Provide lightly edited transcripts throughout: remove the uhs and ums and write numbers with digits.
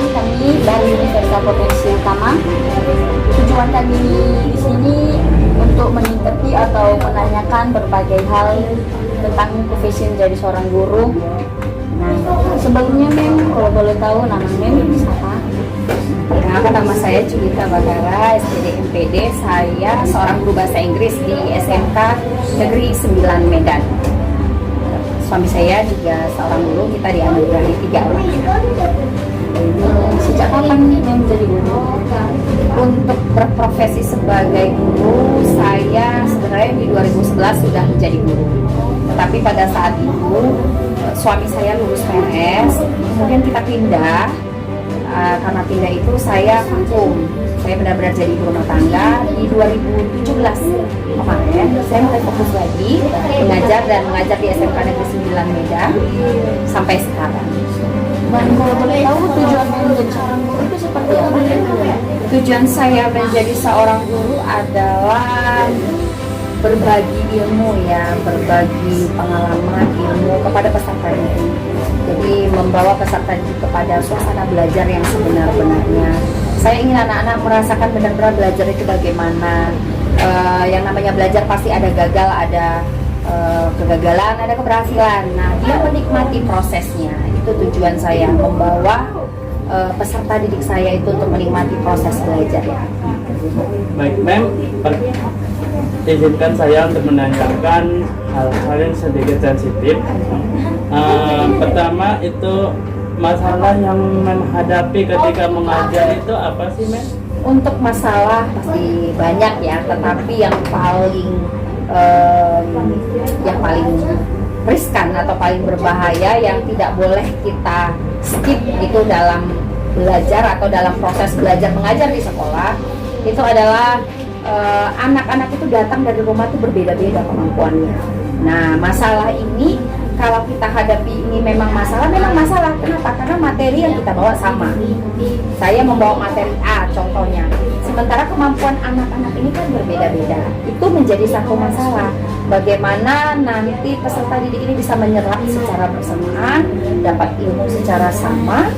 Kami dari Universitas Potensi Utama. Tujuan kami di sini untuk mengikuti atau menanyakan berbagai hal tentang profesi menjadi seorang guru. Nah, sebelumnya Mem, kalau boleh tahu nama Mem siapa? Ya, nama saya Julita Bagara, SPD MPD. Saya seorang guru bahasa Inggris di SMK Negeri 9 Medan. Suami saya juga seorang guru, kita dianugerahi 3 orang. Sejak kapan Mem menjadi guru? Untuk berprofesi sebagai guru, saya sebenarnya di 2011 sudah menjadi guru. Tetapi pada saat itu suami saya lulus PNS, kemudian kita pindah. Karena pindah itu saya vakum. Saya benar-benar jadi ibu rumah tangga. Di 2017 kemarin saya mulai fokus lagi mengajar di SMK Negeri 9 Medan sampai sekarang. Dan kalau boleh tahu tujuan menjadi seorang guru itu seperti apa? Tujuan saya menjadi seorang guru adalah berbagi ilmu, ya, berbagi pengalaman ilmu kepada peserta didik. Jadi membawa peserta didik kepada suasana belajar yang sebenar-benarnya. Saya ingin anak-anak merasakan benar-benar belajar itu bagaimana. Yang namanya belajar pasti ada gagal, ada kegagalan, ada keberhasilan. Nah, dia menikmati prosesnya. Itu tujuan saya, membawa peserta didik saya itu untuk menikmati proses belajar. Baik, Mem, izinkan saya untuk menanyakan hal-hal yang sedikit sensitif. Pertama itu masalah yang menghadapi ketika mengajar itu apa sih, Mem? Untuk masalah pasti banyak ya, tetapi yang paling riskan atau paling berbahaya yang tidak boleh kita skip itu dalam belajar atau dalam proses belajar mengajar di sekolah itu adalah anak-anak itu datang dari rumah itu berbeda-beda kemampuannya. Nah, masalah ini kalau kita hadapi ini memang masalah. Kenapa? Karena materi yang kita bawa sama. Saya membawa materi A contohnya. Sementara kemampuan anak-anak ini kan berbeda-beda. Itu menjadi satu masalah. Bagaimana nanti peserta didik ini bisa menyerap secara bersamaan, dapat ilmu secara sama,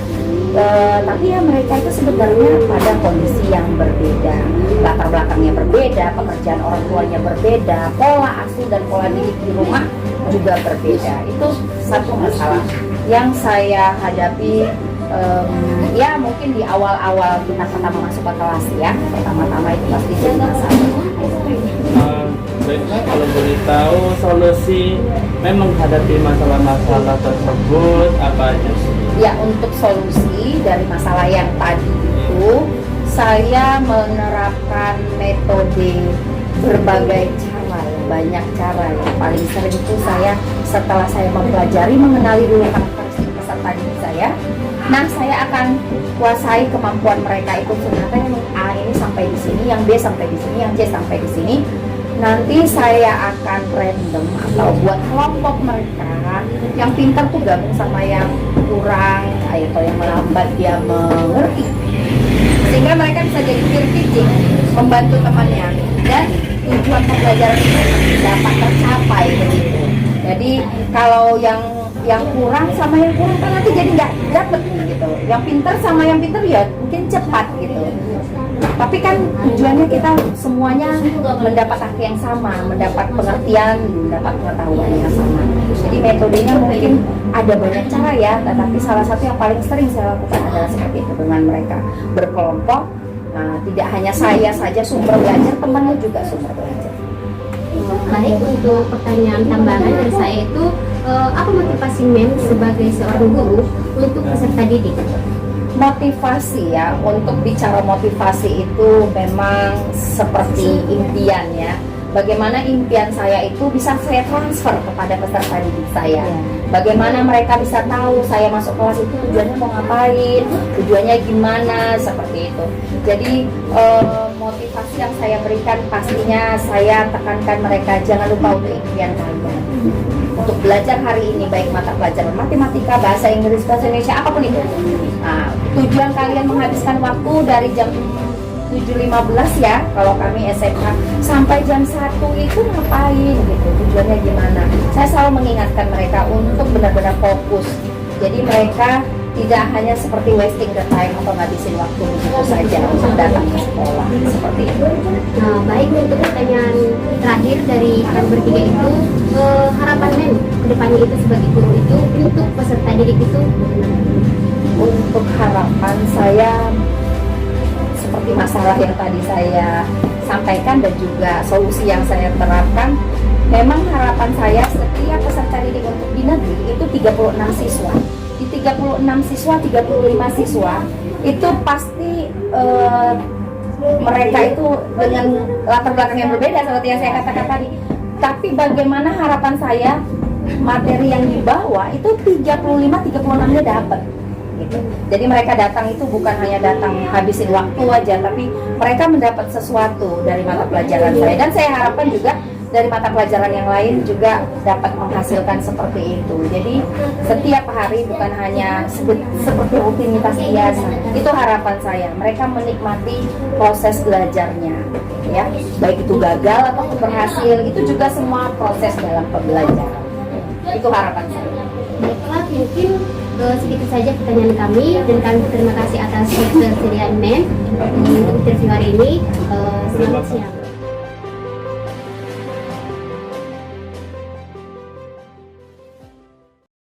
tapi ya mereka itu sebenarnya pada kondisi yang berbeda, latar belakangnya berbeda, pekerjaan orang tuanya berbeda, pola asuh dan pola didik di rumah juga berbeda. Itu satu masalah yang saya hadapi. Ya mungkin di awal-awal kita pertama masuk ke kelas ya, pertama-tama itu pasti jadi masalah. Baiklah, kalau boleh tahu solusi memang menghadapi masalah-masalah tersebut apa aja sih? Ya, untuk solusi dari masalah yang tadi itu saya menerapkan metode berbagai cara, banyak cara. Yang paling sering itu saya setelah saya mempelajari, mengenali dulu karakteristik peserta didik saya. Nah, saya akan kuasai kemampuan mereka itu ternyata yang A ini sampai di sini, yang B sampai di sini, yang C sampai di sini. Nanti saya akan random atau buat kelompok mereka. Yang pintar tuh gabung sama yang kurang, atau yang melambat dia mengerti. Sehingga mereka bisa jadi peer teaching, membantu temannya, dan tujuan pembelajaran itu dapat tercapai begitu. Jadi kalau yang kurang sama yang kurang kan nanti jadi nggak dapet gitu. Yang pintar sama yang pintar ya mungkin cepat gitu. Tapi kan tujuannya kita semuanya mendapat hak yang sama, mendapat pengertian, mendapat pengetahuan yang sama. Jadi metodenya mungkin ada banyak cara ya, tetapi salah satu yang paling sering saya lakukan adalah seperti itu dengan mereka berkelompok. Nah, tidak hanya saya saja sumber belajar, temannya juga sumber belajar. Baik, untuk pertanyaan tambahan dari saya itu apa motivasi Mem sebagai seorang guru untuk peserta didik? Motivasi ya, untuk bicara motivasi itu memang seperti impian ya. bagaimana impian saya itu bisa saya transfer kepada peserta didik saya. Iya. Bagaimana mereka bisa tahu saya masuk kelas itu tujuannya mau ngapain, tujuannya gimana, seperti itu. Jadi motivasi yang saya berikan pastinya saya tekankan mereka jangan lupa untuk impian kalian. Untuk belajar hari ini baik mata pelajaran matematika, bahasa Inggris, bahasa Indonesia, apapun itu. Nah, tujuan kalian menghabiskan waktu dari jam 7.15 ya, kalau kami SMK sampai jam 1 itu ngapain gitu, tujuannya gimana. Saya selalu mengingatkan mereka untuk benar-benar fokus. Jadi mereka tidak hanya seperti wasting the time atau ngabisin waktu begitu saja untuk datang ke sekolah, seperti itu. Nah, baik, untuk pertanyaan terakhir dari kalian bertiga itu, harapan men kedepannya itu sebagai guru itu untuk peserta didik itu Untuk harapan saya seperti masalah yang tadi saya sampaikan dan juga solusi yang saya terapkan, memang harapan saya setiap peserta didik untuk di negeri itu 36 siswa. Di 36 siswa, 35 siswa itu pasti mereka itu dengan latar belakang yang berbeda seperti yang saya katakan tadi. Tapi bagaimana harapan saya materi yang dibawa itu 35-36-nya dapat. Gitu. Jadi mereka datang itu bukan hanya datang habisin waktu aja, tapi mereka mendapat sesuatu dari mata pelajaran saya. Dan saya harapkan juga dari mata pelajaran yang lain juga dapat menghasilkan seperti itu. Jadi setiap hari bukan hanya seperti rutinitas biasa. Itu harapan saya. Mereka menikmati proses belajarnya, ya. Baik itu gagal atau berhasil, itu juga semua proses dalam pembelajaran. Itu harapan saya. baiklah, mungkin sedikit saja pertanyaan kami, dan kami berterima kasih atas ketersediaan men untuk interview hari ini. Selamat siang.